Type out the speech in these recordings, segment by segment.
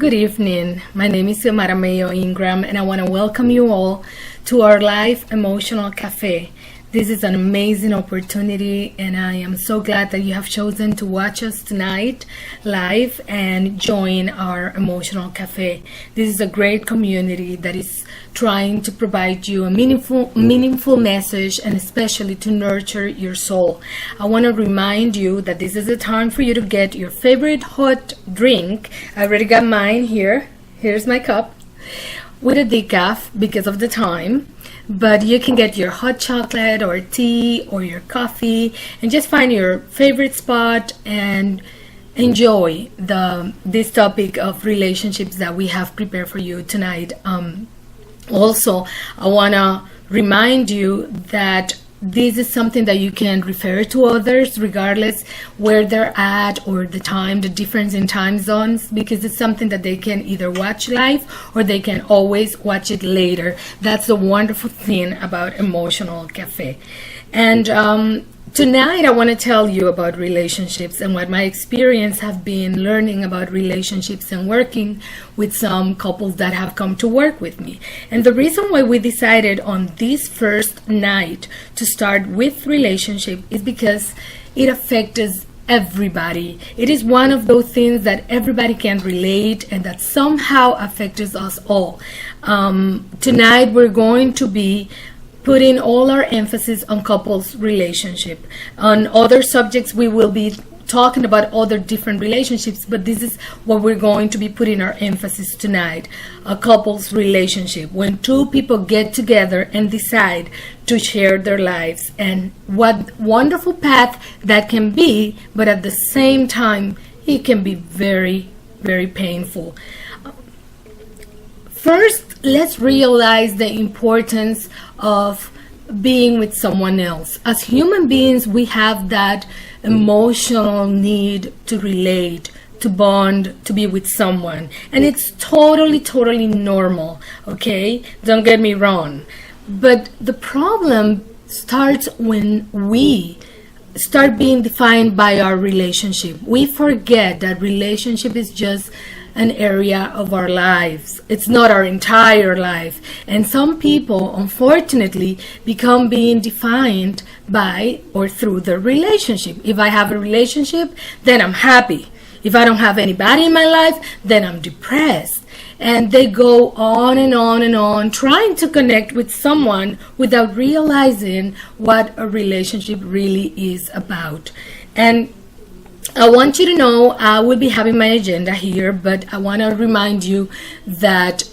Good evening. My name is Xiomara Mayo Ingram, and I want to welcome you all to our live emotional cafe. This is an amazing opportunity, and I am so glad that you have chosen to watch us tonight live and join our emotional cafe. This is a great community that is trying to provide you a meaningful message, and especially to nurture your soul. I want to remind you that this is a time for you to get your favorite hot drink. I already got mine here. Here's my cup with a decaf because of the time. But you can get your hot chocolate or tea or your coffee and just find your favorite spot and enjoy this topic of relationships that we have prepared for you tonight. Also, I want to remind you that this is something that you can refer to others regardless where they're at or the time, the difference in time zones, because it's something that they can either watch live or they can always watch it later. That's the wonderful thing about Emotional Cafe. And tonight I want to tell you about relationships and what my experience have been learning about relationships and working with some couples that have come to work with me. And the reason why we decided on this first night to start with relationship is because it affects everybody. It is one of those things that everybody can relate and that somehow affects us all. Tonight we're going to be putting all our emphasis on couples relationship. On other subjects we will be talking about other different relationships, but this is what we're going to be putting our emphasis tonight: a couples relationship, when two people get together and decide to share their lives, and what wonderful path that can be, but at the same time it can be very, very painful. First, let's realize the importance of being with someone else. As human beings, we have that emotional need to relate, to bond, to be with someone. And it's totally normal, okay? Don't get me wrong. But the problem starts when we start being defined by our relationship. We forget that relationship is just an area of our lives. It's not our entire life. And some people, unfortunately, become being defined by or through their relationship. If I have a relationship, then I'm happy. If I don't have anybody in my life, then I'm depressed. And they go on and on and on, trying to connect with someone without realizing what a relationship really is about. And I want you to know I will be having my agenda here, but I want to remind you that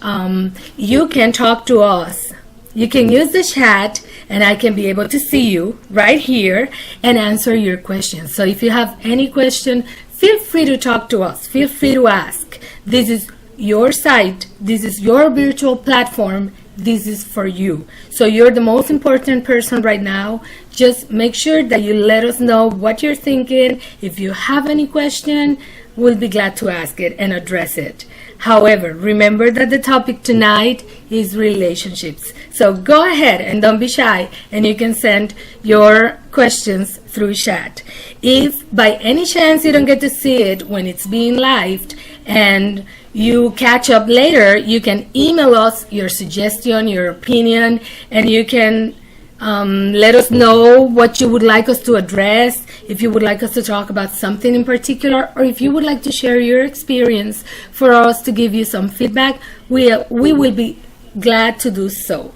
you can talk to us. You can use the chat, and I can be able to see you right here and answer your questions. So if you have any question, feel free to talk to us. Feel free to ask. This is your site. This is your virtual platform. This is for you. So you're the most important person right now. Just make sure that you let us know what you're thinking. If you have any question, we'll be glad to ask it and address it. However, remember that the topic tonight is relationships. So go ahead and don't be shy, and you can send your questions through chat. If by any chance you don't get to see it when it's being lived and you catch up later, you can email us your suggestion, your opinion, and you can let us know what you would like us to address, if you would like us to talk about something in particular, or if you would like to share your experience for us to give you some feedback. We will be glad to do so.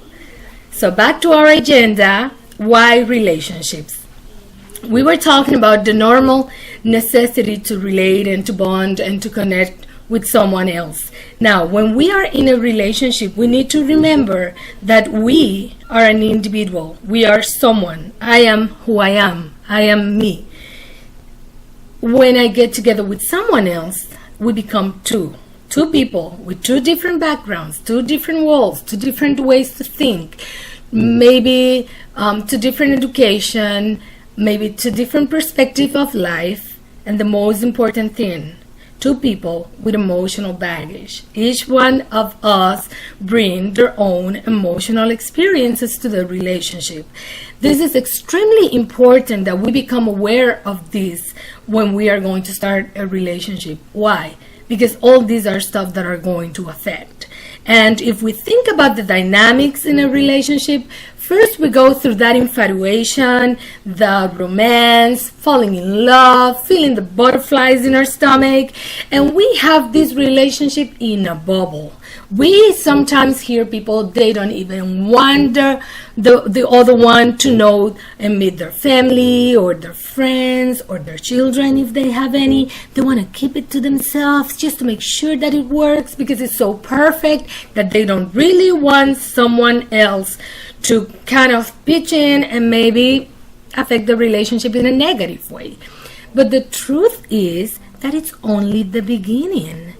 So back to our agenda. Why relationships? We were talking about the normal necessity to relate and to bond and to connect with someone else. Now, when we are in a relationship, we need to remember that we are an individual. We are someone. I am who I am. I am me. When I get together with someone else, we become two people with two different backgrounds, two different worlds, two different ways to think, maybe two different education, maybe two different perspective of life, and the most important thing, two people with emotional baggage. Each one of us bring their own emotional experiences to the relationship. This is extremely important that we become aware of this when we are going to start a relationship. Why? because all these are stuff that are going to affect. And if we think about the dynamics in a relationship, first we go through that infatuation, the romance, falling in love, feeling the butterflies in our stomach, and we have this relationship in a bubble. We sometimes hear people, they don't even want the other one to know and meet their family or their friends or their children if they have any. They want to keep it to themselves just to make sure that it works because it's so perfect that they don't really want someone else to kind of pitch in and maybe affect the relationship in a negative way. But the truth is that it's only the beginning.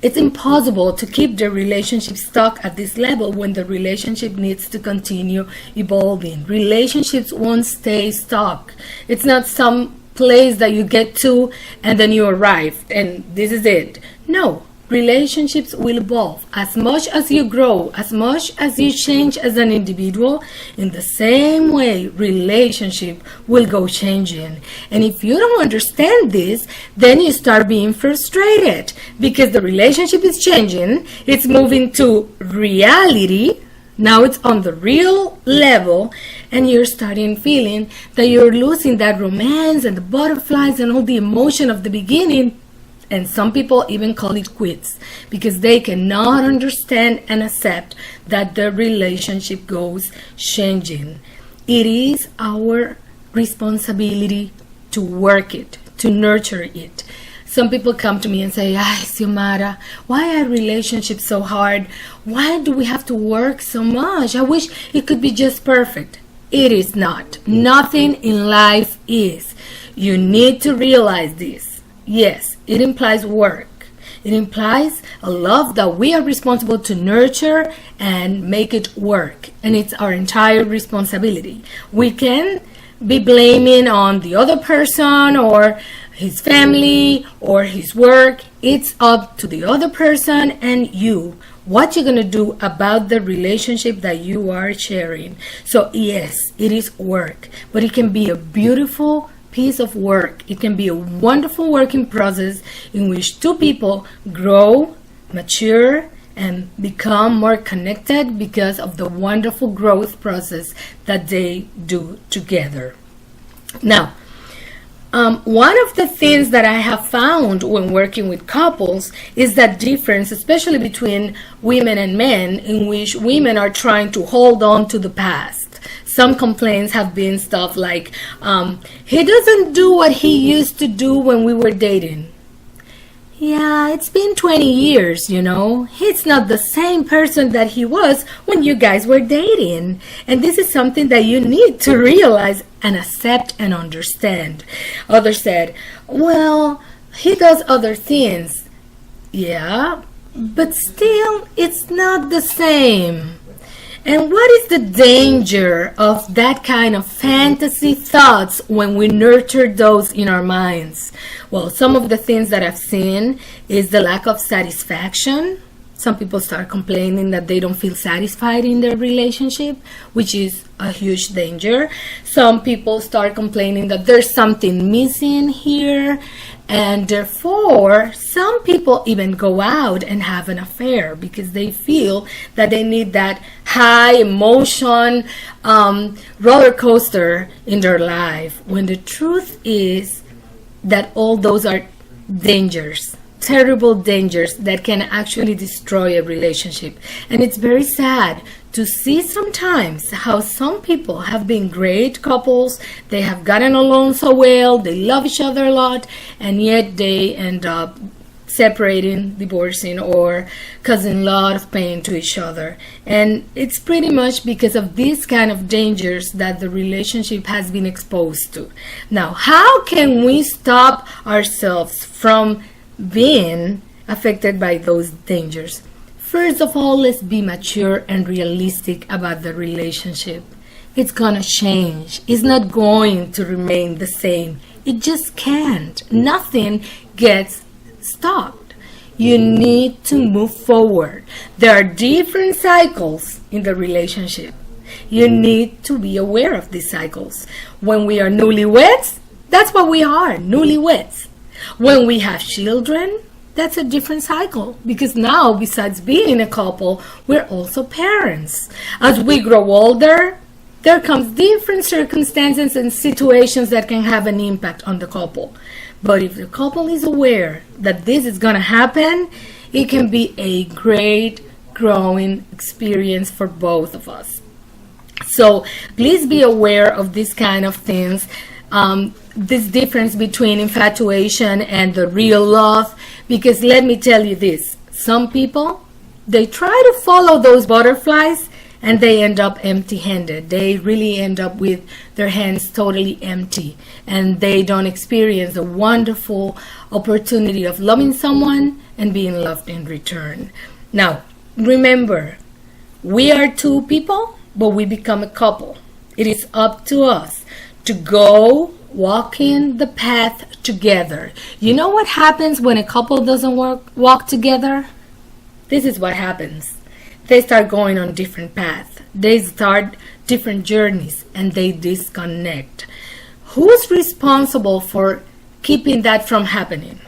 It's impossible to keep the relationship stuck at this level when the relationship needs to continue evolving. Relationships won't stay stuck. It's not some place that you get to and then you arrive and this is it. No. Relationships will evolve. As much as you grow, as much as you change as an individual, in the same way, relationship will go changing. And if you don't understand this, then you start being frustrated because the relationship is changing. It's moving to reality. Now it's on the real level, and you're starting feeling that you're losing that romance and the butterflies and all the emotion of the beginning. And some people even call it quits because they cannot understand and accept that the relationship goes changing. It is our responsibility to work it, to nurture it. Some people come to me and say, "Ay, Xiomara, why are relationships so hard? Why do we have to work so much? I wish it could be just perfect." It is not. Nothing in life is. You need to realize this. Yes, it implies work. It implies a love that we are responsible to nurture and make it work. And it's our entire responsibility. We can be blaming on the other person or his family or his work. It's up to the other person and you. What you're going to do about the relationship that you are sharing. So yes, it is work. But it can be a beautiful piece of work. It can be a wonderful working process in which two people grow, mature, and become more connected because of the wonderful growth process that they do together. Now, one of the things that I have found when working with couples is that difference, especially between women and men, in which women are trying to hold on to the past. Some complaints have been stuff like, he doesn't do what he used to do when we were dating. Yeah, it's been 20 years, you know. He's not the same person that he was when you guys were dating. And this is something that you need to realize and accept and understand. Others said, well, he does other things. Yeah, but still, it's not the same. And what is the danger of that kind of fantasy thoughts when we nurture those in our minds? Well, some of the things that I've seen is the lack of satisfaction. Some people start complaining that they don't feel satisfied in their relationship, which is a huge danger. Some people start complaining that there's something missing here. And therefore, some people even go out and have an affair because they feel that they need that high emotion roller coaster in their life. When the truth is that all those are dangers, terrible dangers that can actually destroy a relationship. And it's very sad to see sometimes how some people have been great couples, they have gotten along so well, they love each other a lot, and yet they end up separating, divorcing, or causing a lot of pain to each other. And it's pretty much because of these kind of dangers that the relationship has been exposed to. Now, how can we stop ourselves from being affected by those dangers? First of all, let's be mature and realistic about the relationship. It's gonna change. It's not going to remain the same. It just can't. Nothing gets stopped. You need to move forward. There are different cycles in the relationship. You need to be aware of these cycles. When we are newlyweds, that's what we are, newlyweds. When we have children, that's a different cycle, because now, besides being a couple, we're also parents. As we grow older, there comes different circumstances and situations that can have an impact on the couple. But if the couple is aware that this is going to happen, it can be a great growing experience for both of us. So please be aware of these kind of things, this difference between infatuation and the real love, because let me tell you this, some people, they try to follow those butterflies and they end up empty-handed. They really end up with their hands totally empty, and they don't experience a wonderful opportunity of loving someone and being loved in return. Now, remember, we are two people, but we become a couple. It is up to us to go walking the path together. You know what happens when a couple doesn't walk together? This is what happens. They start going on different paths. They start different journeys and they disconnect. Who's responsible for keeping that from happening?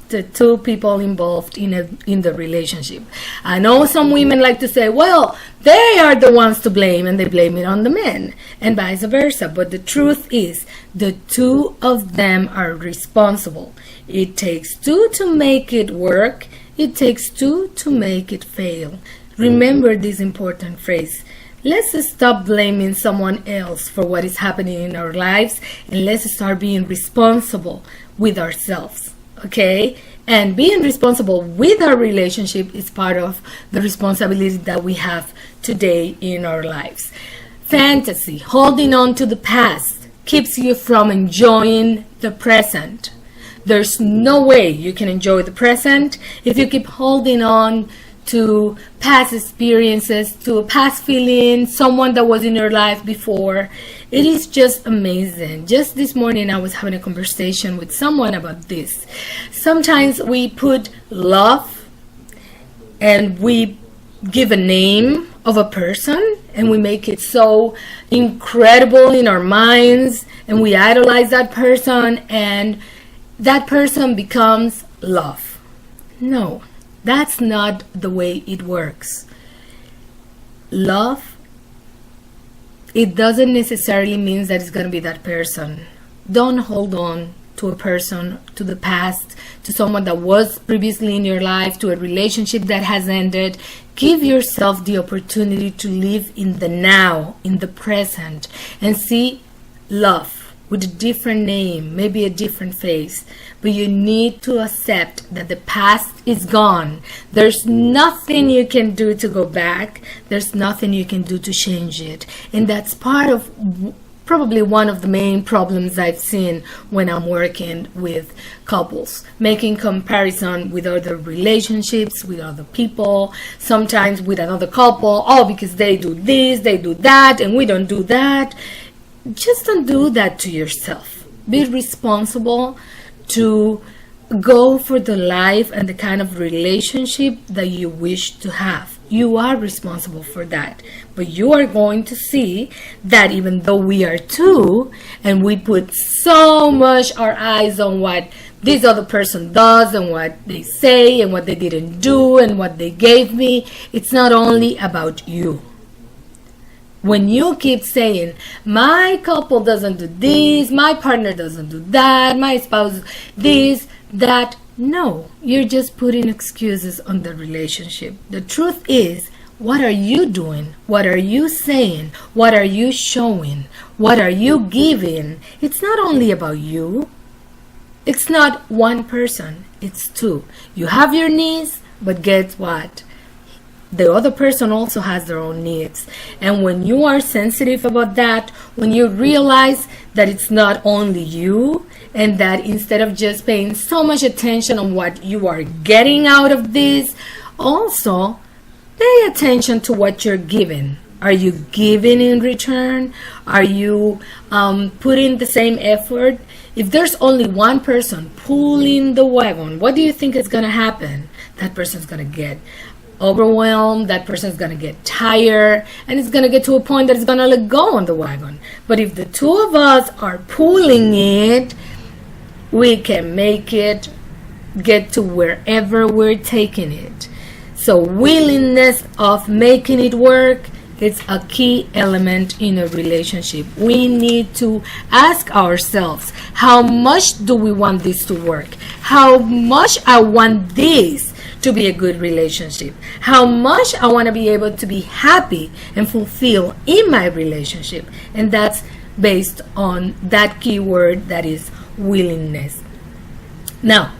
The two people involved in the relationship. I know some women like to say, well, they are the ones to blame, and they blame it on the men, and vice versa. But the truth is, the two of them are responsible. It takes two to make it work. It takes two to make it fail. Remember this important phrase. Let's stop blaming someone else for what is happening in our lives, and let's start being responsible with ourselves. Okay? And being responsible with our relationship is part of the responsibility that we have today in our lives. Fantasy, holding on to the past, keeps you from enjoying the present. There's no way you can enjoy the present if you keep holding on to past experiences, to a past feeling, someone that was in your life before. It is just amazing. Just this morning I was having a conversation with someone about this. Sometimes we put love and we give a name of a person and we make it so incredible in our minds, and we idolize that person, and that person becomes love. No. That's not the way it works. Love, it doesn't necessarily mean that it's going to be that person. Don't hold on to a person, to the past, to someone that was previously in your life, to a relationship that has ended. Give yourself the opportunity to live in the now, in the present, and see love with a different name, maybe a different face. But you need to accept that the past is gone. There's nothing you can do to go back. There's nothing you can do to change it. And that's part of probably one of the main problems I've seen when I'm working with couples. Making comparison with other relationships, with other people, sometimes with another couple. Oh, because they do this, they do that, and we don't do that. Just don't do that to yourself. Be responsible to go for the life and the kind of relationship that you wish to have. You are responsible for that. But you are going to see that even though we are two and we put so much our eyes on what this other person does and what they say and what they didn't do and what they gave me, it's not only about you. When you keep saying, my couple doesn't do this, my partner doesn't do that, my spouse this, that, no, you're just putting excuses on the relationship. The truth is, what are you doing? What are you saying? What are you showing? What are you giving? It's not only about you. It's not one person, it's two. You have your needs, but guess what? The other person also has their own needs. And when you are sensitive about that, when you realize that it's not only you, and that instead of just paying so much attention on what you are getting out of this, also pay attention to what you're giving. Are you giving in return? Are you putting the same effort? If there's only one person pulling the wagon, what do you think is going to happen? That person's going to get overwhelmed, that person's going to get tired, and it's going to get to a point that it's going to let go on the wagon. But if the two of us are pulling it, we can make it get to wherever we're taking it. So willingness of making it work is a key element in a relationship. We need to ask ourselves, how much do we want this to work? How much I want this to be a good relationship? How much I want to be able to be happy and fulfilled in my relationship? And that's based on that key word, that is willingness. Now,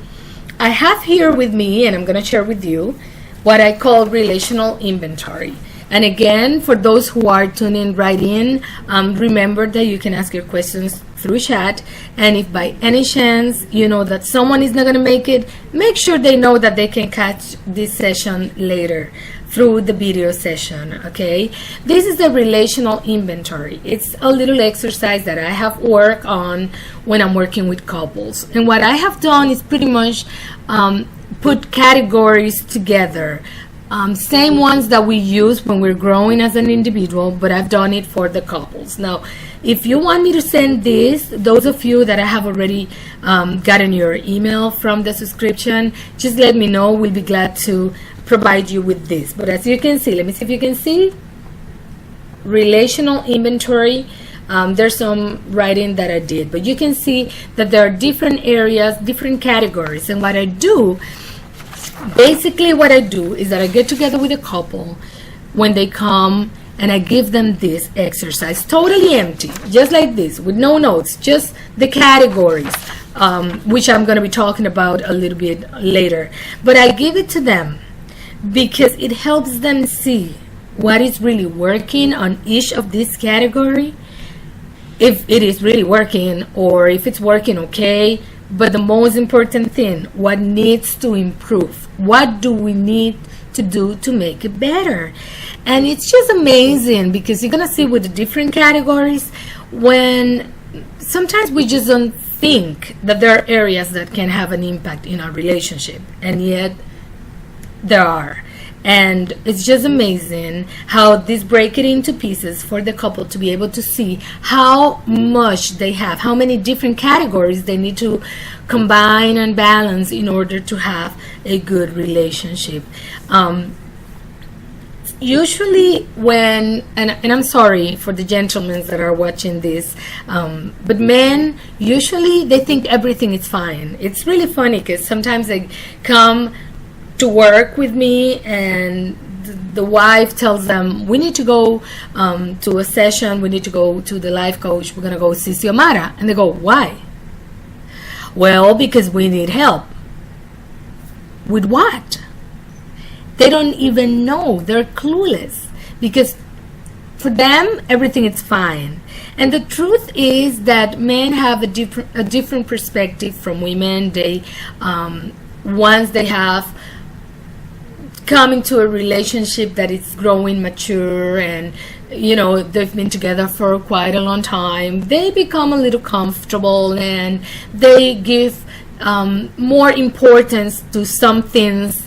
I have here with me, and I'm going to share with you, what I call relational inventory. And again, for those who are tuning right in, remember that you can ask your questions through chat. And if by any chance you know that someone is not going to make it, make sure they know that they can catch this session later through the video session. Okay, this is the relational inventory. It's a little exercise that I have worked on when I'm working with couples, and what I have done is pretty much put categories together, same ones that we use when we're growing as an individual, but I've done it for the couples. Now, if you want me to send this, those of you that I have already gotten your email from the subscription, just let me know. We'll be glad to provide you with this. But as you can see, let me see if you can see, relational inventory. There's some writing that I did, but you can see that there are different areas, different categories. And what I do, basically what I do is that I get together with a couple when they come, and I give them this exercise, totally empty, just like this, with no notes, just the categories, which I'm going to be talking about a little bit later. But I give it to them because it helps them see what is really working on each of these category, if it is really working or if it's working okay. But the most important thing, what needs to improve? What do we need to do to make it better? And it's just amazing because you're going to see with the different categories, when sometimes we just don't think that there are areas that can have an impact in our relationship, and yet there are. And it's just amazing how this break it into pieces for the couple to be able to see how much they have, how many different categories they need to combine and balance in order to have a good relationship. Usually when, and I'm sorry for the gentlemen that are watching this, but men, usually they think everything is fine. It's really funny because sometimes they come to work with me and the wife tells them, we need to go to a session, we need to go to the life coach, we're going to go see Xiomara. And they go, why? Well, because we need help. With what? They don't even know. They're clueless because for them everything is fine. And the truth is that men have a different perspective from women. They once they have come into a relationship that is growing mature, and you know they've been together for quite a long time, they become a little comfortable and they give more importance to some things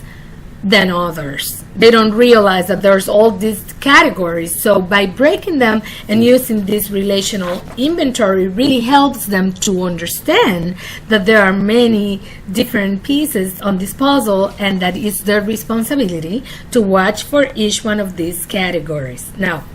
than others. They don't realize that there's all these categories. So by breaking them and using this relational inventory really helps them to understand that there are many different pieces on this puzzle, and that it's their responsibility to watch for each one of these categories. Now,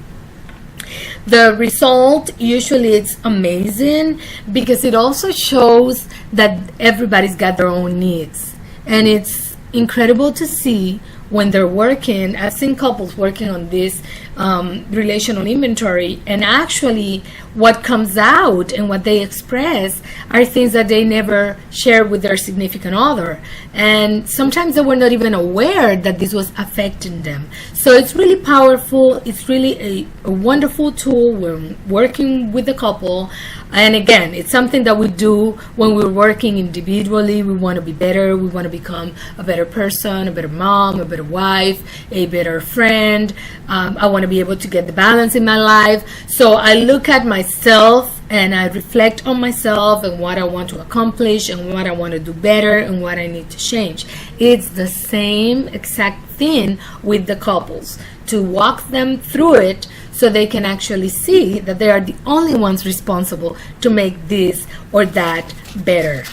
the result usually it's amazing because it also shows that everybody's got their own needs, and it's incredible to see when they're working. I've seen couples working on this relational inventory, and actually what comes out and what they express are things that they never share with their significant other, and sometimes they were not even aware that this was affecting them. So it's really powerful. It's really a wonderful tool when working with the couple. And again, it's something that we do when we're working individually. We want to be better. We want to become a better person, a better mom, a better wife, a better friend. I want to be able to get the balance in my life. So I look at myself and I reflect on myself and what I want to accomplish and what I want to do better and what I need to change. It's the same exact thing with the couples, to walk them through it so they can actually see that they are the only ones responsible to make this or that better.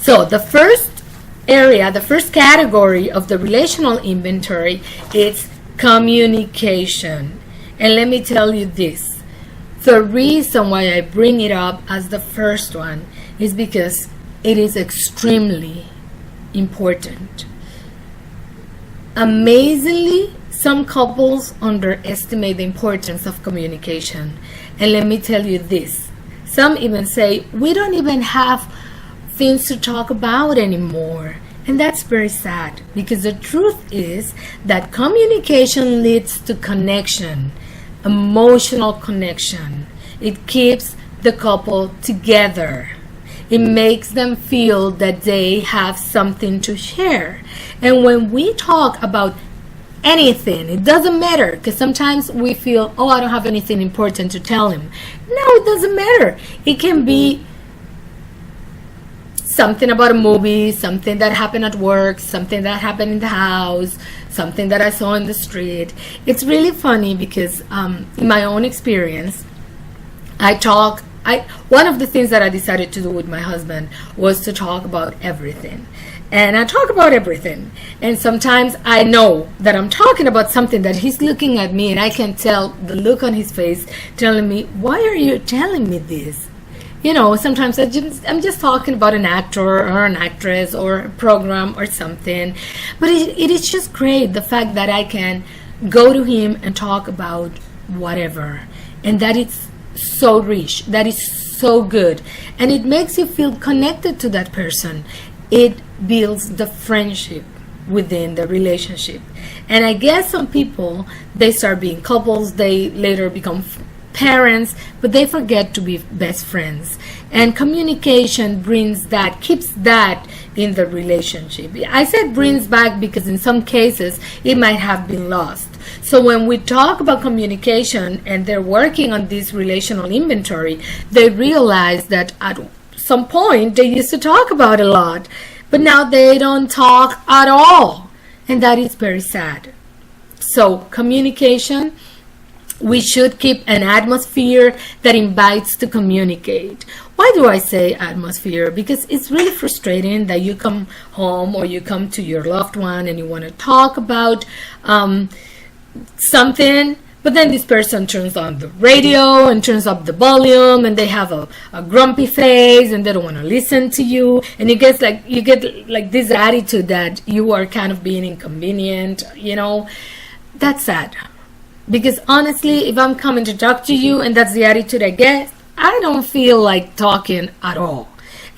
So the first category of the relational inventory is communication. And let me tell you this. The reason why I bring it up as the first one is because it is extremely important. Amazingly, some couples underestimate the importance of communication. And let me tell you this. Some even say, we don't even have things to talk about anymore. And that's very sad, because the truth is that communication leads to connection, emotional connection. It keeps the couple together. It makes them feel that they have something to share. And when we talk about anything, it doesn't matter, because sometimes we feel, oh, I don't have anything important to tell him. No, it doesn't matter. It can be something about a movie, something that happened at work, something that happened in the house, something that I saw in the street. It's really funny because in my own experience, one of the things that I decided to do with my husband was to talk about everything. And I talk about everything. And sometimes I know that I'm talking about something that he's looking at me, and I can tell the look on his face telling me, why are you telling me this? You know, sometimes I'm just talking about an actor or an actress or a program or something. But it is just great, the fact that I can go to him and talk about whatever. And that it's so rich, that is so good. And it makes you feel connected to that person. It builds the friendship within the relationship. And I guess some people, they start being couples, they later become parents, but they forget to be best friends. And communication keeps that in the relationship. I said brings back because in some cases it might have been lost. So when we talk about communication and they're working on this relational inventory, they realize that at some point they used to talk about a lot, but now they don't talk at all. And that is very sad. So communication, we should keep an atmosphere that invites to communicate. Why do I say atmosphere? Because it's really frustrating that you come home or you come to your loved one and you want to talk about something, but then this person turns on the radio and turns up the volume, and they have a grumpy face and they don't want to listen to you, and you get like this attitude that you are kind of being inconvenient. You know, that's sad. Because honestly, if I'm coming to talk to you and that's the attitude I get, I don't feel like talking at all.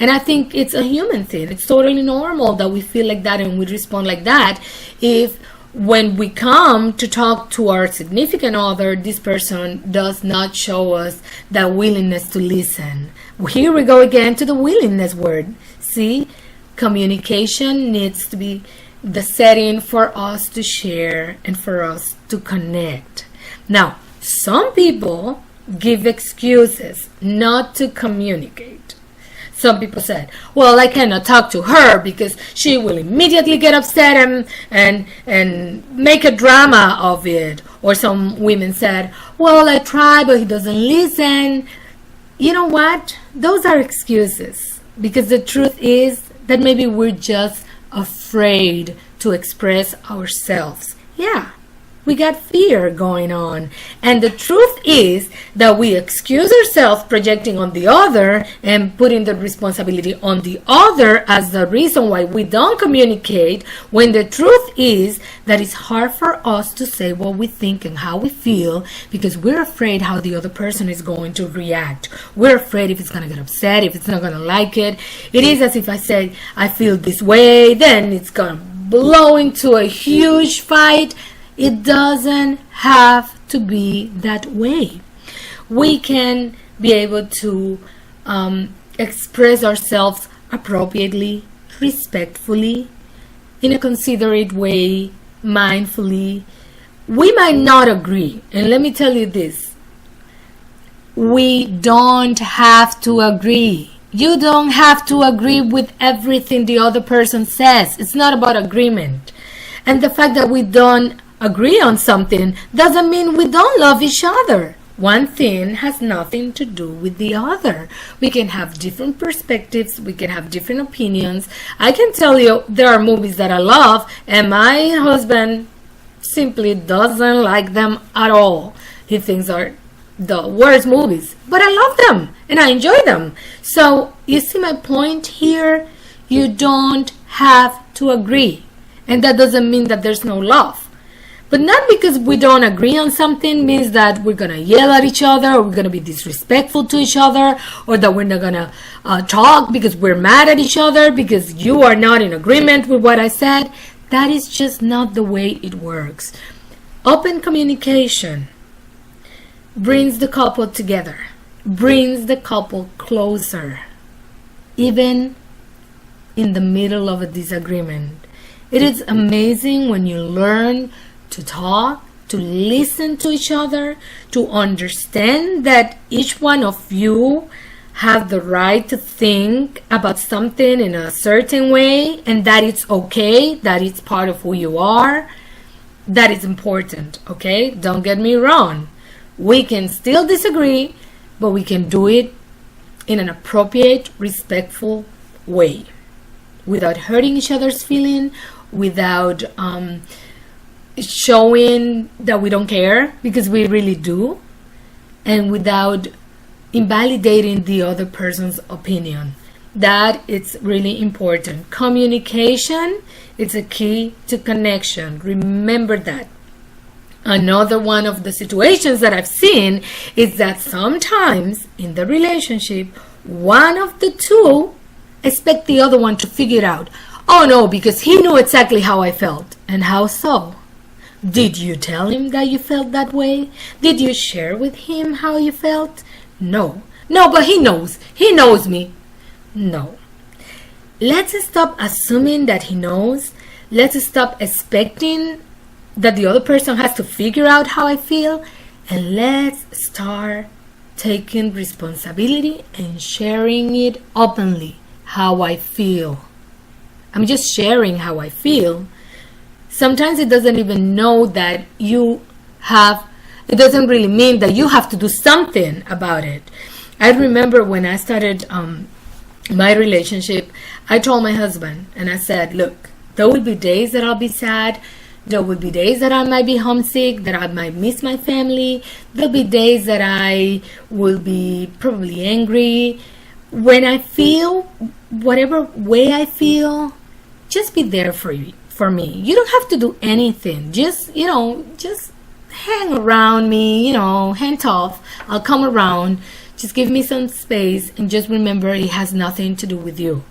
And I think it's a human thing. It's totally normal that we feel like that and we respond like that. If when we come to talk to our significant other, this person does not show us that willingness to listen. Here we go again to the willingness word. See, communication needs to be the setting for us to share and for us to connect. Now, some people give excuses not to communicate. Some people said, well, I cannot talk to her because she will immediately get upset and make a drama of it. Or some women said, well, I tried, but he doesn't listen. You know what? Those are excuses, because the truth is that maybe we're just afraid to express ourselves. Yeah, we got fear going on. And the truth is that we excuse ourselves, projecting on the other and putting the responsibility on the other as the reason why we don't communicate, when the truth is that it's hard for us to say what we think and how we feel because we're afraid how the other person is going to react. We're afraid if it's going to get upset, if it's not going to like it. It is as if I say, I feel this way, then it's going to blow into a huge fight. It doesn't have to be that way. We can be able to express ourselves appropriately, respectfully, in a considerate way, mindfully. We might not agree. And let me tell you this. We don't have to agree. You don't have to agree with everything the other person says. It's not about agreement. And the fact that we don't agree on something doesn't mean we don't love each other. One thing has nothing to do with the other. We can have different perspectives, we can have different opinions. I can tell you there are movies that I love, and my husband simply doesn't like them at all. He thinks are the worst movies, but I love them and I enjoy them. So you see my point here? You don't have to agree, and that doesn't mean that there's no love. But not because we don't agree on something means that we're gonna yell at each other, or we're gonna be disrespectful to each other, or that we're not gonna talk because we're mad at each other because you are not in agreement with what I said. That is just not the way it works. Open communication brings the couple together, brings the couple closer, even in the middle of a disagreement. It is amazing when you learn to talk, to listen to each other, to understand that each one of you have the right to think about something in a certain way, and that it's okay, that it's part of who you are. That is important, okay? Don't get me wrong. We can still disagree, but we can do it in an appropriate, respectful way, without hurting each other's feeling, without showing that we don't care, because we really do, and without invalidating the other person's opinion. That is really important. Communication is a key to connection. Remember that. Another one of the situations that I've seen is that sometimes in the relationship, one of the two expect the other one to figure it out. Oh no, because he knew exactly how I felt. And how so? Did you tell him that you felt that way? Did you share with him how you felt? No. No, but he knows. He knows me. No. Let's stop assuming that he knows. Let's stop expecting that the other person has to figure out how I feel. And let's start taking responsibility and sharing it openly, how I feel. I'm just sharing how I feel. Sometimes it doesn't even know that you have, it doesn't really mean that you have to do something about it. I remember when I started my relationship, I told my husband, and I said, look, there will be days that I'll be sad. There will be days that I might be homesick, that I might miss my family. There'll be days that I will be probably angry. When I feel, whatever way I feel, just be there for me. You don't have to do anything. Just hang around me, hang tough. I'll come around. Just give me some space, and just remember it has nothing to do with you.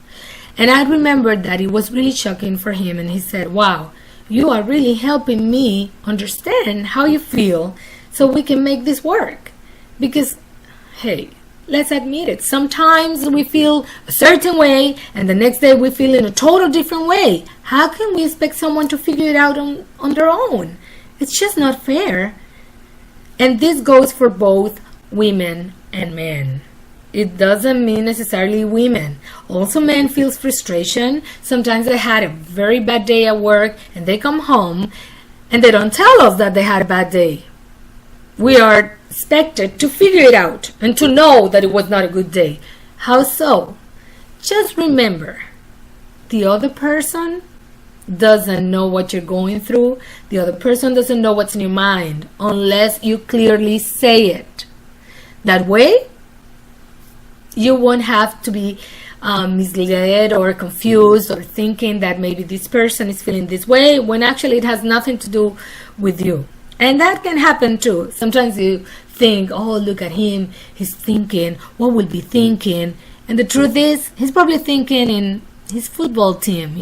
And I remembered that it was really shocking for him, and he said, wow, you are really helping me understand how you feel so we can make this work. Because, hey, let's admit it. Sometimes we feel a certain way, and the next day we feel in a total different way. How can we expect someone to figure it out on their own? It's just not fair. And this goes for both women and men. It doesn't mean necessarily women. Also, men feel frustration. Sometimes they had a very bad day at work, and they come home and they don't tell us that they had a bad day. We are expected to figure it out and to know that it was not a good day. How so? Just remember, the other person doesn't know what you're going through. The other person doesn't know what's in your mind unless you clearly say it. That way, you won't have to be misled or confused or thinking that maybe this person is feeling this way when actually it has nothing to do with you. And that can happen too. Sometimes you think, oh, look at him, he's thinking, what will be thinking? And the truth is, he's probably thinking in his football team,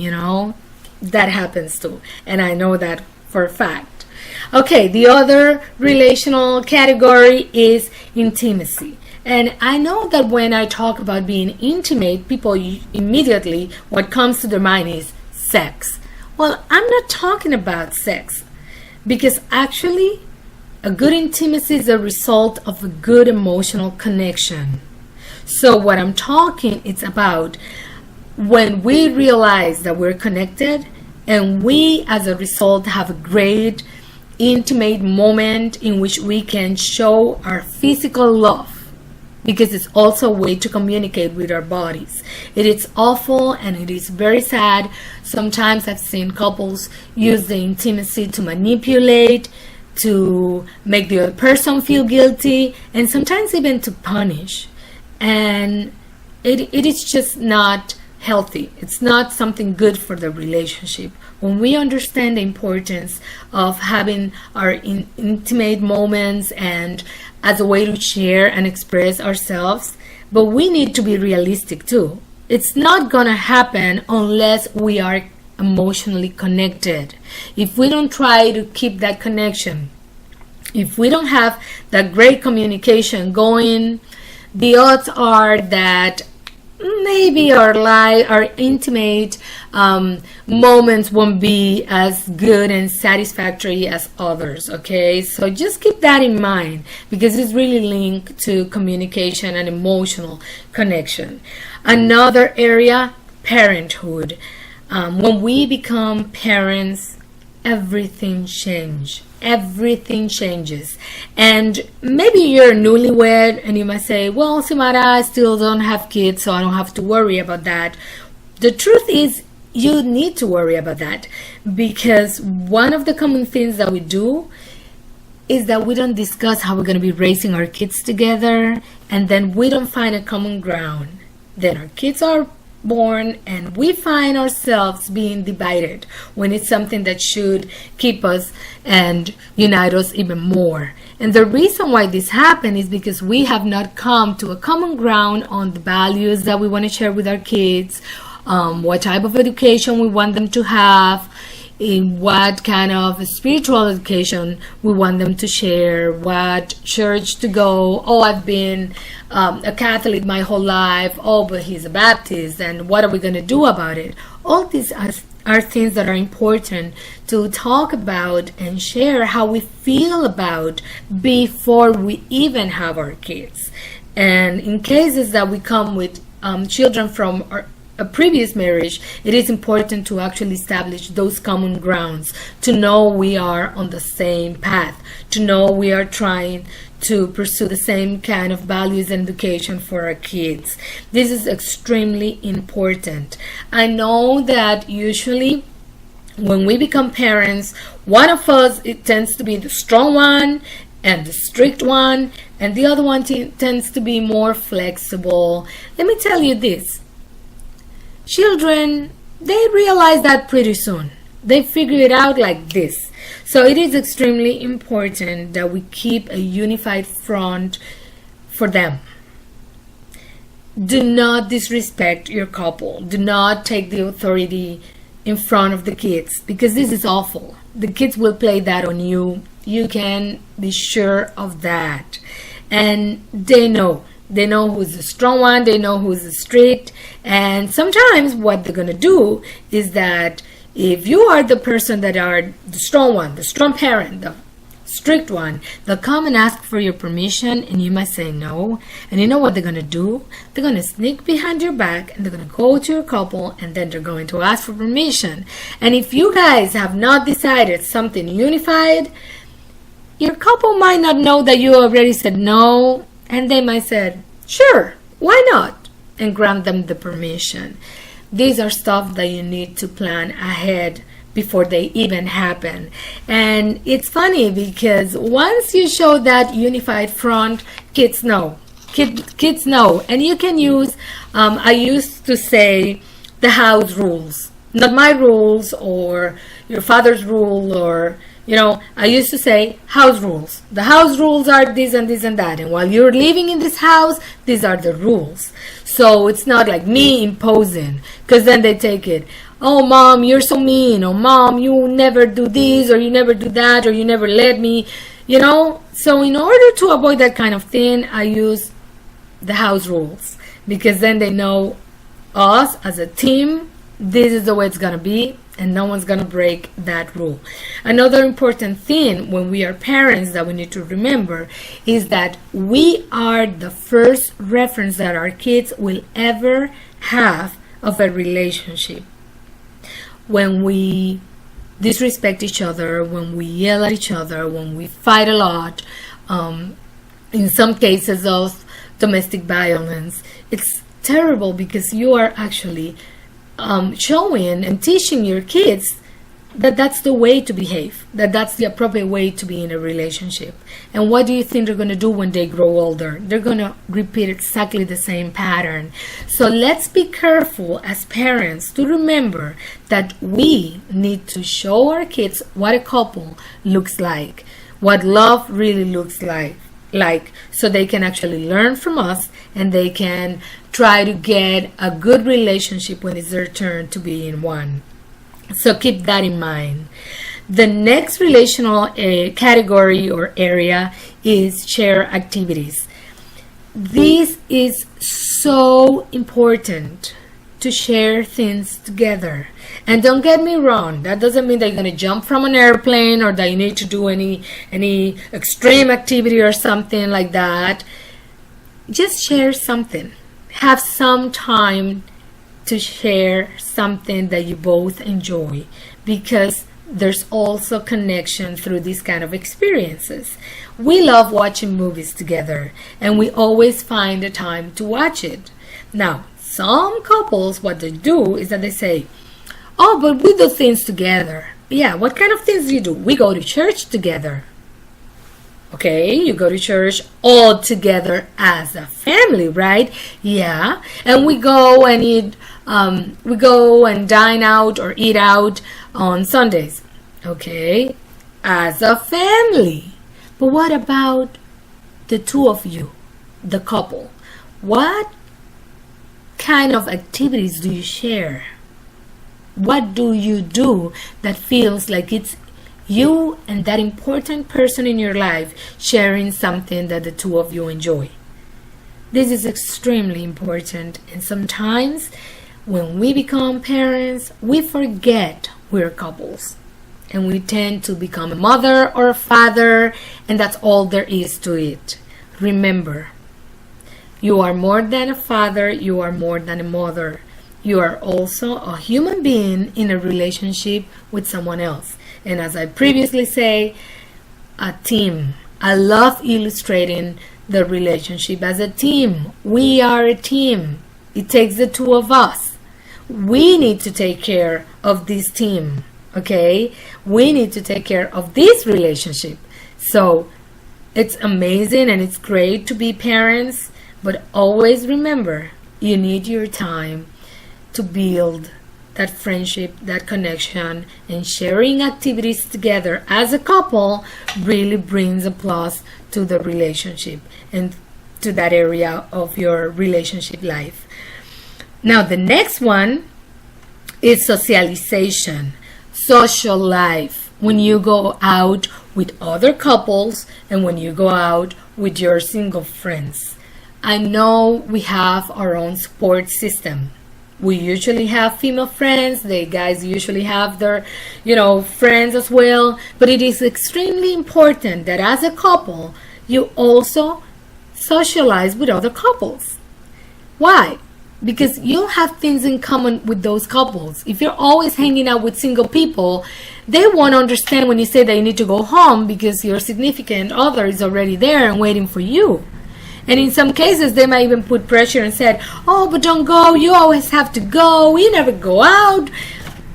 That happens too. And I know that for a fact. Okay, the other relational category is intimacy. And I know that when I talk about being intimate, people immediately, what comes to their mind is sex. Well, I'm not talking about sex, because actually a good intimacy is a result of a good emotional connection. So what I'm talking, it's about when we realize that we're connected, and we as a result have a great intimate moment in which we can show our physical love, because it's also a way to communicate with our bodies. It is awful and it is very sad. Sometimes I've seen couples use the intimacy to manipulate, to make the other person feel guilty, and sometimes even to punish. And it is just not healthy. It's not something good for the relationship. When we understand the importance of having our intimate moments and as a way to share and express ourselves, but we need to be realistic too. It's not gonna happen unless we are emotionally connected. If we don't try to keep that connection, if we don't have that great communication going, the odds are that maybe our intimate moments won't be as good and satisfactory as others. Okay, so just keep that in mind, because it's really linked to communication and emotional connection. Another area, parenthood. When we become parents, everything changes. Everything changes. And maybe you're newlywed and you might say, well, Simara, I still don't have kids, so I don't have to worry about that. The truth is, you need to worry about that, because one of the common things that we do is that we don't discuss how we're going to be raising our kids together, and then we don't find a common ground. Then our kids are born and we find ourselves being divided when it's something that should keep us and unite us even more. And the reason why this happened is because we have not come to a common ground on the values that we want to share with our kids, what type of education we want them to have, in what kind of spiritual education we want them to share, what church to go. Oh, I've been a Catholic my whole life. Oh, but he's a Baptist, and what are we going to do about it? All these are things that are important to talk about and share how we feel about before we even have our kids. And in cases that we come with children from a previous marriage, it is important to actually establish those common grounds, to know we are on the same path, to know we are trying to pursue the same kind of values and education for our kids. This is extremely important. I know that usually when we become parents, one of us, it tends to be the strong one and the strict one, and the other one tends to be more flexible. Let me tell you this. Children, they realize that pretty soon. They figure it out like this. So it is extremely important that we keep a unified front for them. Do not disrespect your couple. Do not take the authority in front of the kids, because this is awful. The kids will play that on you. You can be sure of that. And they know. They know who's the strong one, they know who's the strict, and sometimes what they're going to do is that if you are the person that are the strong one, the strong parent, the strict one, they'll come and ask for your permission, and you might say no. And you know what they're going to do? They're going to sneak behind your back, and they're going to go to your couple, and then they're going to ask for permission. And if you guys have not decided something unified, your couple might not know that you already said no, and they might say, sure, why not? And grant them the permission. These are stuff that you need to plan ahead before they even happen. And it's funny because once you show that unified front, kids know. Kids know. And you can use, I used to say, the house rules. Not my rules or your father's rule, or I used to say house rules. The house rules are this and this and that. And while you're living in this house, these are the rules. So it's not like me imposing, because then they take it. Oh, mom, you're so mean. Or mom, you never do this, or you never do that, or you never let me. So in order to avoid that kind of thing, I use the house rules, because then they know us as a team. This is the way it's going to be, and no one's going to break that rule. Another important thing when we are parents that we need to remember is that we are the first reference that our kids will ever have of a relationship. When we disrespect each other, when we yell at each other, when we fight a lot, in some cases of domestic violence. It's terrible because you are actually showing and teaching your kids that that's the way to behave, that that's the appropriate way to be in a relationship. And what do you think they're going to do when they grow older? They're going to repeat exactly the same pattern. So let's be careful as parents to remember that we need to show our kids what a couple looks like, what love really looks like, so they can actually learn from us and they can try to get a good relationship when it's their turn to be in one. So keep that in mind. The next relational category or area is share activities. This is so important to share things together. And don't get me wrong, that doesn't mean that you're going to jump from an airplane or that you need to do any extreme activity or something like that. Just share something. Have some time to share something that you both enjoy, because there's also connection through these kind of experiences. We love watching movies together and we always find the time to watch it. Now, some couples, what they do is that they say, oh, but we do things together. Yeah, what kind of things do you do? We go to church together. Okay, you go to church all together as a family, right? Yeah, and we go and eat, we go and dine out or eat out on Sundays. Okay, as a family. But what about the two of you, the couple? What kind of activities do you share? What do you do that feels like it's you and that important person in your life sharing something that the two of you enjoy? This is extremely important, and sometimes when we become parents, we forget we're couples and we tend to become a mother or a father, and that's all there is to it. Remember, you are more than a father, you are more than a mother. You are also a human being in a relationship with someone else. And as I previously say, a team. I love illustrating the relationship as a team. We are a team. It takes the two of us. We need to take care of this team, okay? We need to take care of this relationship. So it's amazing and it's great to be parents, but always remember, you need your time to build that friendship, that connection, and sharing activities together as a couple really brings a plus to the relationship and to that area of your relationship life. Now, the next one is socialization, social life. When you go out with other couples and when you go out with your single friends. I know we have our own support system. We usually have female friends. The guys usually have their, friends as well. But it is extremely important that as a couple, you also socialize with other couples. Why? Because you'll have things in common with those couples. If you're always hanging out with single people, they won't understand when you say that you need to go home because your significant other is already there and waiting for you. And in some cases, they might even put pressure and said, oh, but don't go. You always have to go. You never go out.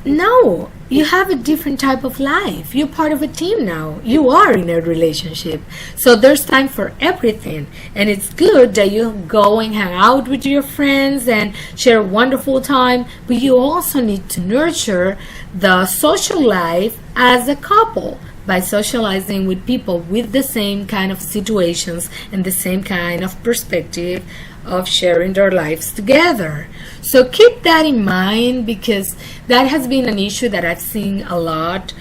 No, you have a different type of life. You're part of a team now. You are in a relationship. So there's time for everything. And it's good that you go and hang out with your friends and share a wonderful time. But you also need to nurture the social life as a couple, by socializing with people with the same kind of situations and the same kind of perspective of sharing their lives together. So keep that in mind, because that has been an issue that I've seen a lot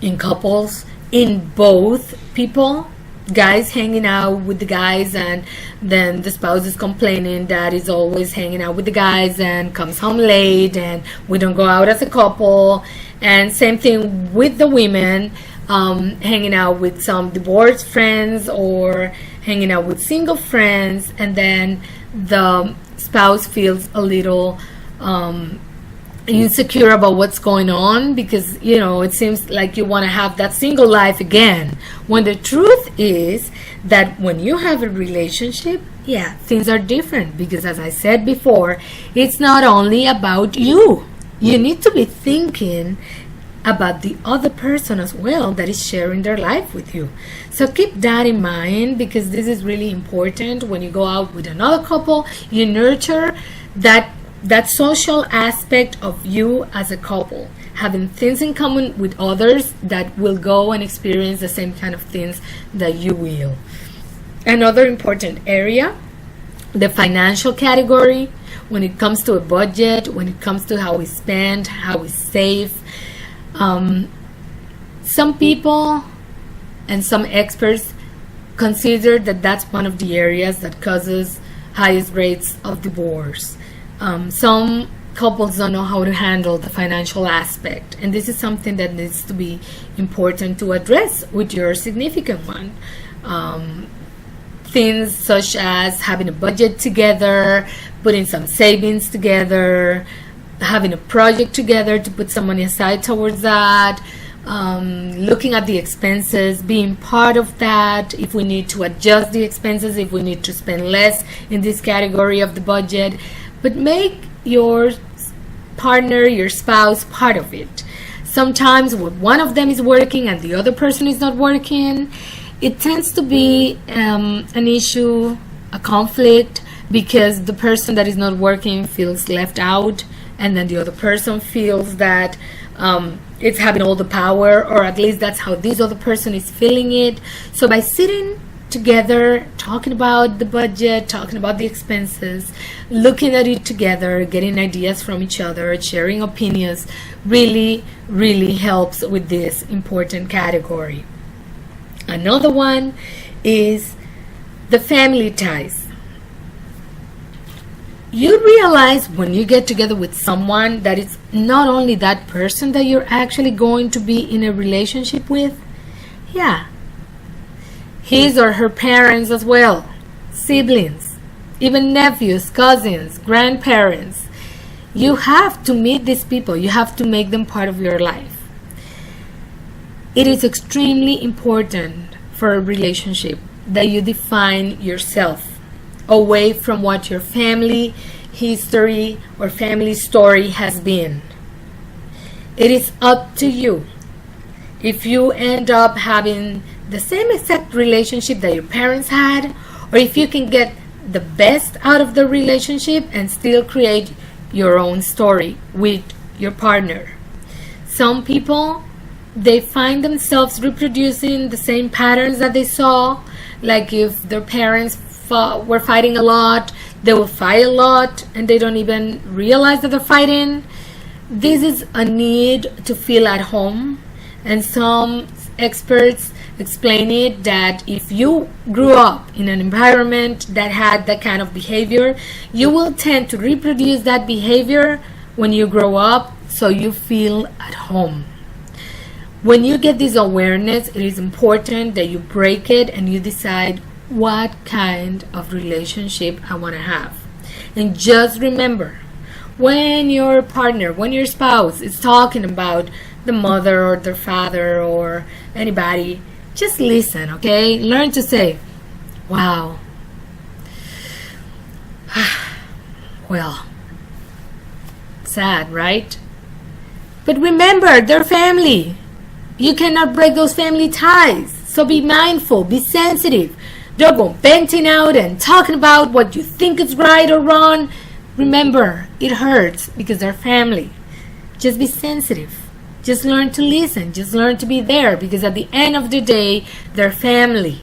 in couples, in both people. Guys hanging out with the guys, and then the spouse is complaining that he's always hanging out with the guys and comes home late, and we don't go out as a couple. And same thing with the women, hanging out with some divorced friends or hanging out with single friends, and then the spouse feels a little insecure about what's going on because it seems like you want to have that single life again, when the truth is that when you have a relationship, things are different, because as I said before, it's not only about you. You need to be thinking about the other person as well that is sharing their life with you. So keep that in mind, because this is really important. When you go out with another couple, you nurture that social aspect of you as a couple, having things in common with others that will go and experience the same kind of things that you will. Another important area, the financial category, when it comes to a budget, when it comes to how we spend, how we save. Some people and some experts consider that that's one of the areas that causes highest rates of divorce. Some couples don't know how to handle the financial aspect, and this is something that needs to be important to address with your significant one. Things such as having a budget together, putting some savings together, having a project together to put some money aside towards that, looking at the expenses, being part of that, if we need to adjust the expenses, if we need to spend less in this category of the budget. But make your partner, your spouse, part of it. Sometimes when one of them is working and the other person is not working, it tends to be an issue, a conflict, because the person that is not working feels left out, and then the other person feels that it's having all the power, or at least that's how this other person is feeling it. So by sitting together, talking about the budget, talking about the expenses, looking at it together, getting ideas from each other, sharing opinions, really, really helps with this important category. Another one is the family ties. You realize when you get together with someone that it's not only that person that you're actually going to be in a relationship with. His or her parents as well, siblings, even nephews, cousins, grandparents. You have to meet these people. You have to make them part of your life. It is extremely important for a relationship that you define yourself away from what your family history or family story has been. It is up to you. If you end up having the same exact relationship that your parents had, or if you can get the best out of the relationship and still create your own story with your partner. Some people, they find themselves reproducing the same patterns that they saw, like if their parents were fighting a lot, they will fight a lot and they don't even realize that they're fighting. This is a need to feel at home, and some experts explain it that if you grew up in an environment that had that kind of behavior, you will tend to reproduce that behavior when you grow up, so you feel at home. When you get this awareness, it is important that you break it and you decide what kind of relationship I want to have. And just remember, when your partner, when your spouse is talking about the mother or their father or anybody, just listen, okay? Learn to say, wow, well, sad, right? But remember, they're family. You cannot break those family ties. So be mindful, be sensitive. Don't go venting out and talking about what you think is right or wrong. Remember, it hurts because they're family. Just be sensitive. Just learn to listen. Just learn to be there, because at the end of the day, they're family.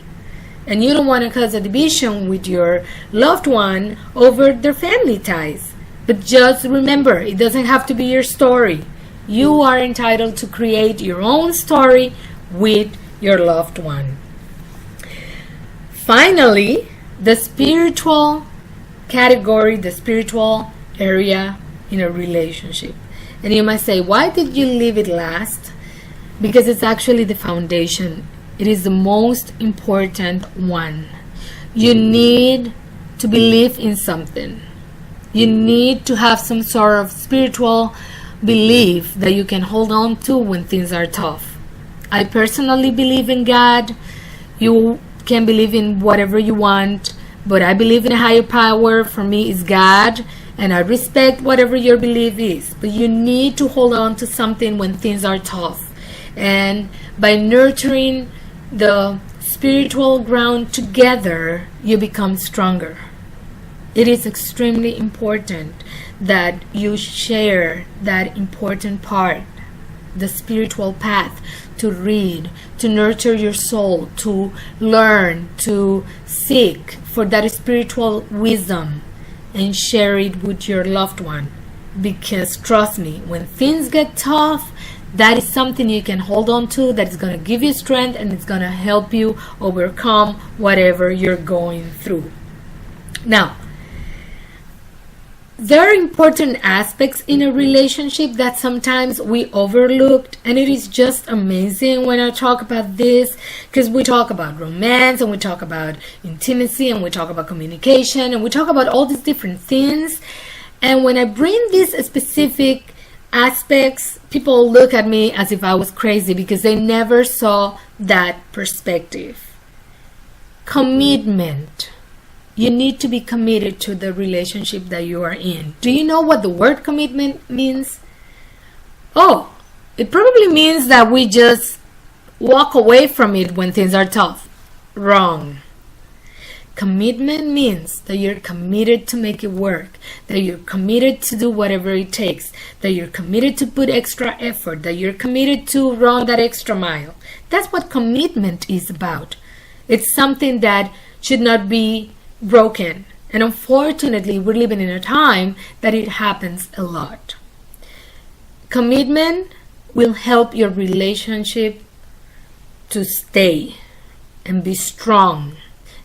And you don't want to cause a division with your loved one over their family ties. But just remember, it doesn't have to be your story. You are entitled to create your own story with your loved one. Finally, the spiritual category, the spiritual area in a relationship. And you might say, why did you leave it last? Because it's actually the foundation. It is the most important one. You need to believe in something. You need to have some sort of spiritual belief that you can hold on to when things are tough. I personally believe in God. You can believe in whatever you want, but I believe in a higher power. For me, is God, and I respect whatever your belief is. But you need to hold on to something when things are tough. And by nurturing the spiritual ground together, you become stronger. It is extremely important that you share that important part, the spiritual path, to read, to nurture your soul, to learn, to seek for that spiritual wisdom, and share it with your loved one. Because trust me, when things get tough, that is something you can hold on to, that is going to give you strength, and it's going to help you overcome whatever you're going through. Now, there are important aspects in a relationship that sometimes we overlooked, and it is just amazing when I talk about this, because we talk about romance, and we talk about intimacy, and we talk about communication, and we talk about all these different things. And when I bring these specific aspects, people look at me as if I was crazy because they never saw that perspective. Commitment. You need to be committed to the relationship that you are in. Do you know what the word commitment means? Oh, it probably means that we just walk away from it when things are tough. Wrong. Commitment means that you're committed to make it work, that you're committed to do whatever it takes, that you're committed to put extra effort, that you're committed to run that extra mile. That's what commitment is about. It's something that should not be broken. And unfortunately, we're living in a time that it happens a lot. Commitment will help your relationship to stay and be strong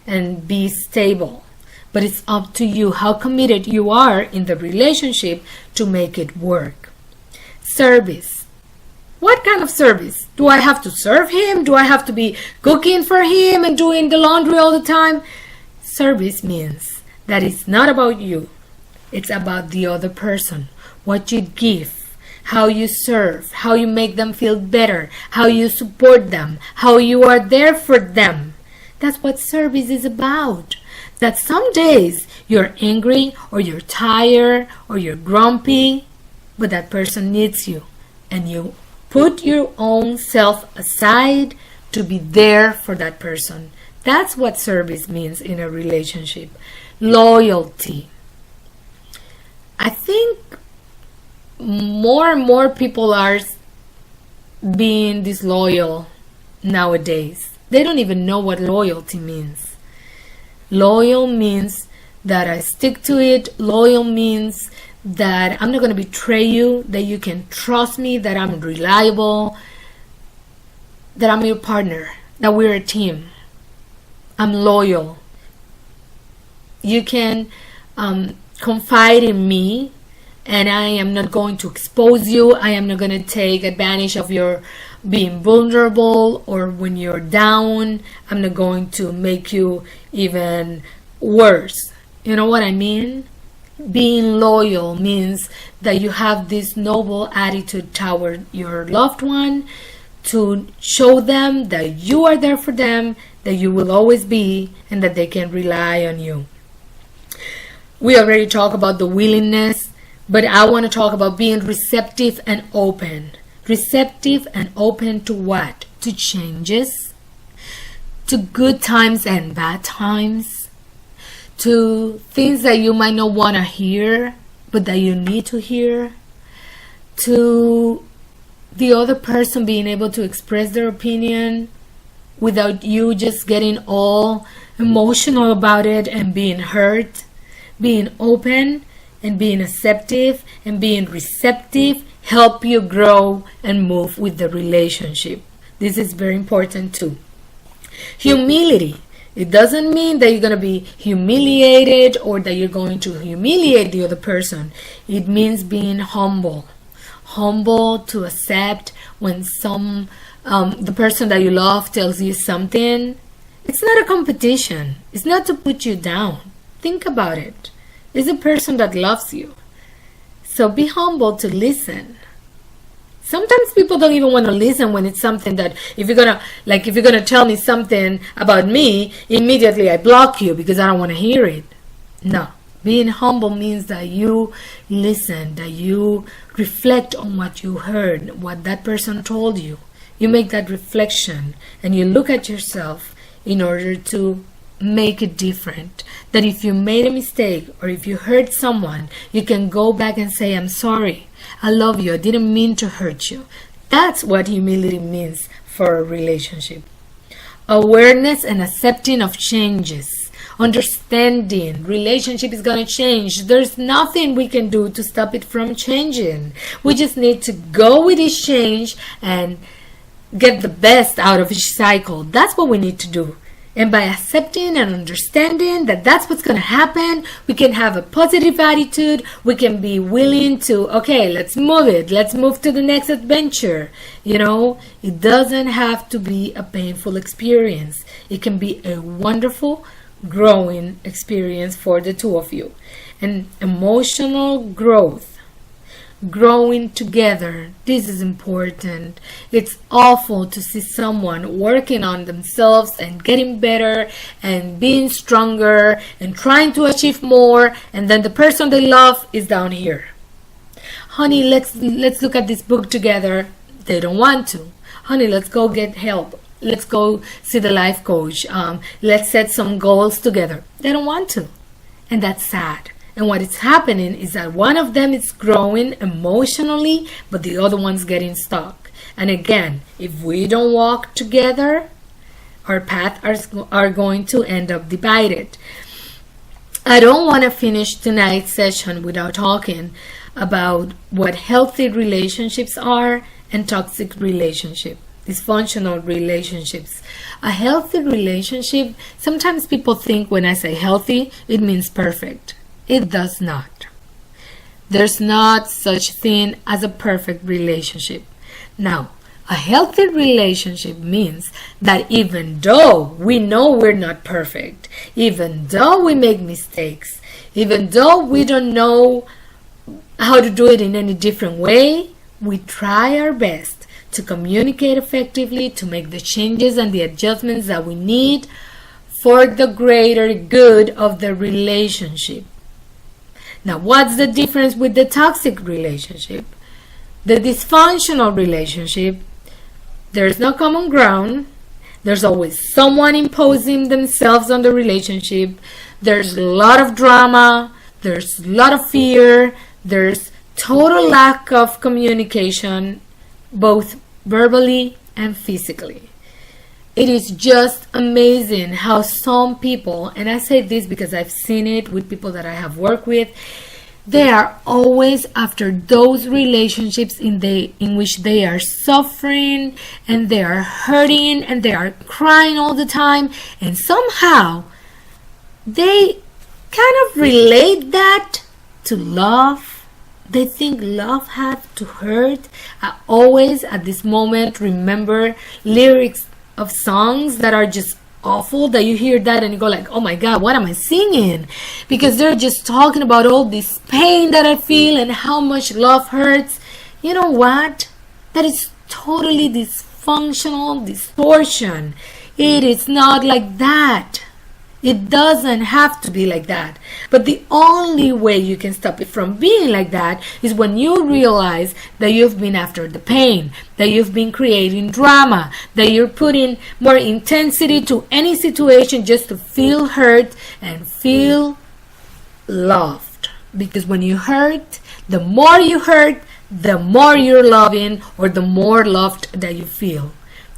and be stable. But it's up to you how committed you are in the relationship to make it work. Service. What kind of service? Do I have to serve him? Do I have to be cooking for him and doing the laundry all the time? Service means that it's not about you. It's about the other person. What you give, how you serve, how you make them feel better, how you support them, how you are there for them. That's what service is about. That some days you're angry or you're tired or you're grumpy, but that person needs you. And you put your own self aside to be there for that person. That's what service means in a relationship. Loyalty. I think more and more people are being disloyal nowadays. They don't even know what loyalty means. Loyal means that I stick to it. Loyal means that I'm not going to betray you, that you can trust me, that I'm reliable, that I'm your partner, that we're a team. I'm loyal. You can confide in me, and I am not going to expose you. I am not going to take advantage of your being vulnerable, or when you're down, I'm not going to make you even worse. You know what I mean? Being loyal means that you have this noble attitude toward your loved one, to show them that you are there for them, that you will always be, and that they can rely on you. We already talked about the willingness, but I want to talk about being receptive and open. Receptive and open to what? To changes, to good times and bad times, to things that you might not want to hear, but that you need to hear, to the other person being able to express their opinion without you just getting all emotional about it and being hurt. Being open and being receptive and being receptive help you grow and move with the relationship. This is very important too. Humility. It doesn't mean that you're going to be humiliated or that you're going to humiliate the other person. It means being humble. Humble to accept when the person that you love tells you something. It's not a competition. It's not to put you down. Think about it. It's a person that loves you. So be humble to listen. Sometimes people don't even want to listen when it's something that if you're gonna tell me something about me, immediately I block you because I don't want to hear it. No. Being humble means that you listen, that you reflect on what you heard, what that person told you. You make that reflection and you look at yourself in order to make it different. That if you made a mistake or if you hurt someone, you can go back and say, I'm sorry. I love you. I didn't mean to hurt you. That's what humility means for a relationship. Awareness and accepting of changes. Understanding relationship is going to change. There's nothing we can do to stop it from changing. We just need to go with this change and get the best out of each cycle. That's what we need to do. And by accepting and understanding that that's what's going to happen, we can have a positive attitude. We can be willing to, okay, let's move it. Let's move to the next adventure. It doesn't have to be a painful experience. It can be a wonderful, growing experience for the two of you. And emotional growth. Growing together. This is important. It's awful to see someone working on themselves and getting better and being stronger and trying to achieve more, and then the person they love is down here. Honey, let's look at this book together. They don't want to. Honey, let's go get help. Let's go see the life coach. Let's set some goals together. They don't want to. And that's sad. And what is happening is that one of them is growing emotionally, but the other one's getting stuck. And again, if we don't walk together, our paths are going to end up divided. I don't want to finish tonight's session without talking about what healthy relationships are and toxic relationships, dysfunctional relationships. A healthy relationship, sometimes people think when I say healthy, it means perfect. It does not. There's not such thing as a perfect relationship. Now, a healthy relationship means that even though we know we're not perfect, even though we make mistakes, even though we don't know how to do it in any different way, we try our best to communicate effectively, to make the changes and the adjustments that we need for the greater good of the relationship. Now, what's the difference with the toxic relationship? The dysfunctional relationship, there's no common ground. There's always someone imposing themselves on the relationship. There's a lot of drama. There's a lot of fear. There's total lack of communication, both verbally and physically. It is just amazing how some people, and I say this because I've seen it with people that I have worked with, they are always after those relationships in which they are suffering and they are hurting and they are crying all the time, and somehow they kind of relate that to love. They think love has to hurt. I always at this moment remember lyrics of songs that are just awful, that you hear that and you go like, oh my God, what am I singing? Because they're just talking about all this pain that I feel and how much love hurts. You know what? That is totally dysfunctional distortion. It is not like that. It doesn't have to be like that. But the only way you can stop it from being like that is when you realize that you've been after the pain, that you've been creating drama, that you're putting more intensity to any situation just to feel hurt and feel loved. Because when you hurt, the more you hurt, the more you're loving or the more loved that you feel.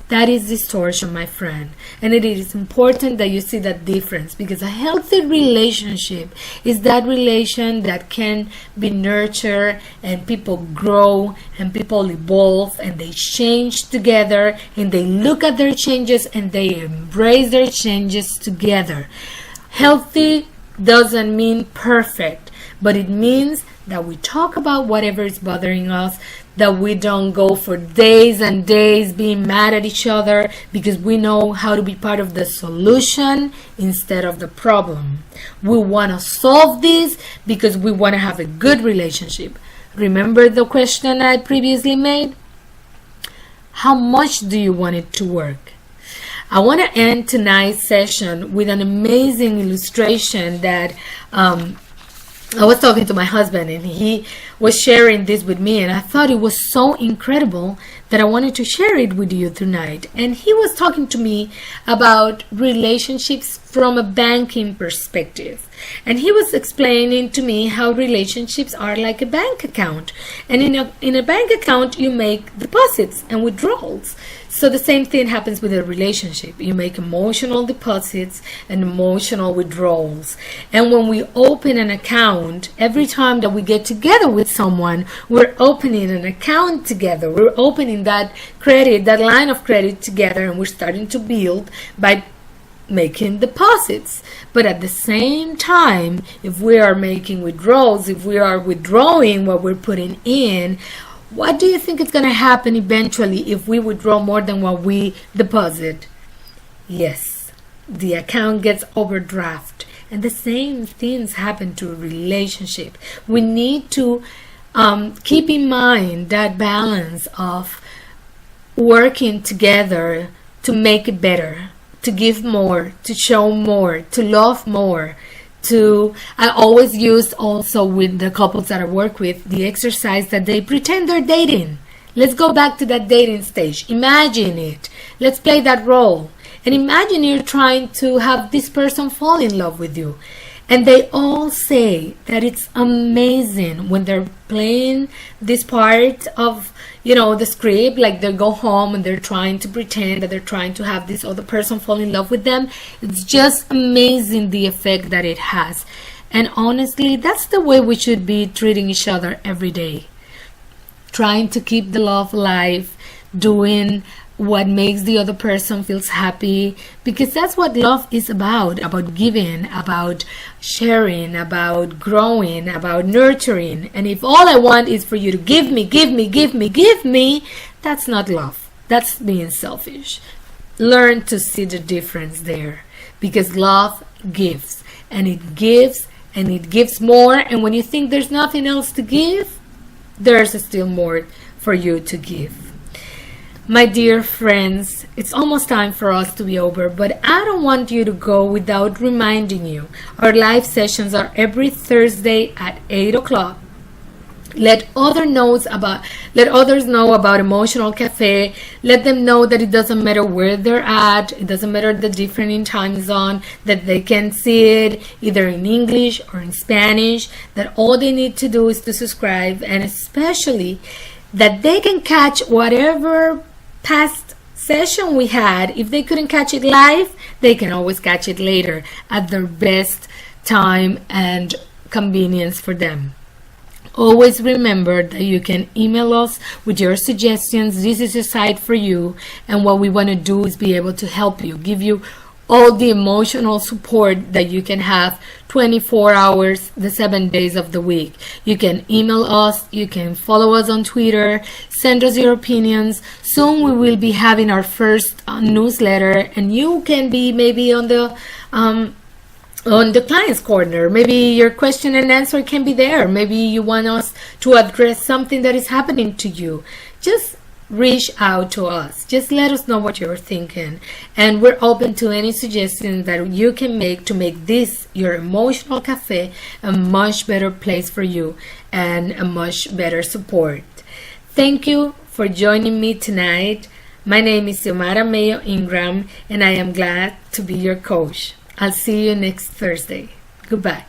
That is distortion, my friend. And it is important that you see that difference, because a healthy relationship is that relation that can be nurtured and people grow and people evolve and they change together and they look at their changes and they embrace their changes together. Healthy doesn't mean perfect, but it means that we talk about whatever is bothering us, that we don't go for days and days being mad at each other, because we know how to be part of the solution instead of the problem. We want to solve this because we want to have a good relationship. Remember the question I previously made? How much do you want it to work? I want to end tonight's session with an amazing illustration that I was talking to my husband, and he was sharing this with me, and I thought it was so incredible that I wanted to share it with you tonight. And he was talking to me about relationships from a banking perspective. And he was explaining to me how relationships are like a bank account. And in a bank account, you make deposits and withdrawals. So the same thing happens with a relationship. You make emotional deposits and emotional withdrawals. And when we open an account, every time that we get together with someone, we're opening an account together. We're opening that line of credit together, and we're starting to build by making deposits. But at the same time, if we are making withdrawals, if we are withdrawing what we're putting in, what do you think is going to happen eventually if we withdraw more than what we deposit? Yes, the account gets overdraft. And the same things happen to a relationship. We need to keep in mind that balance of working together to make it better, to give more, to show more, to love more. I always use also with the couples that I work with the exercise that they pretend they're dating. Let's go back to that dating stage. Imagine it. Let's play that role. And imagine you're trying to have this person fall in love with you. And they all say that it's amazing when they're playing this part of, the script, like they go home and they're trying to pretend that they're trying to have this other person fall in love with them. It's just amazing the effect that it has. And honestly, that's the way we should be treating each other every day. Trying to keep the love alive, doing what makes the other person feels happy, because that's what love is about giving, about sharing, about growing, about nurturing. And if all I want is for you to give me, that's not love. That's being selfish. Learn to see the difference there, because love gives, and it gives, and it gives more. And when you think there's nothing else to give, there's still more for you to give. My dear friends, it's almost time for us to be over, but I don't want you to go without reminding you. Our live sessions are every Thursday at 8 o'clock. Let others know about Emotional Cafe. Let them know that it doesn't matter where they're at. It doesn't matter the different in time zone, that they can see it either in English or in Spanish, that all they need to do is to subscribe, and especially that they can catch whatever past session we had. If they couldn't catch it live, they can always catch it later at their best time and convenience for them. Always remember that you can email us with your suggestions. This is a site for you, and what we want to do is be able to help you, give you all the emotional support that you can have 24 hours, the 7 days of the week. You can email us, you can follow us on Twitter, send us your opinions. Soon we will be having our first newsletter, and you can be maybe on the client's corner. Maybe your question and answer can be there. Maybe you want us to address something that is happening to you. Just reach out to us. Just let us know what you're thinking, and we're open to any suggestions that you can make to make this, your Emotional Cafe, a much better place for you and a much better support. Thank you for joining me tonight. My name is Xiomara Mayo Ingram, and I am glad to be your coach. I'll see you next Thursday. Goodbye.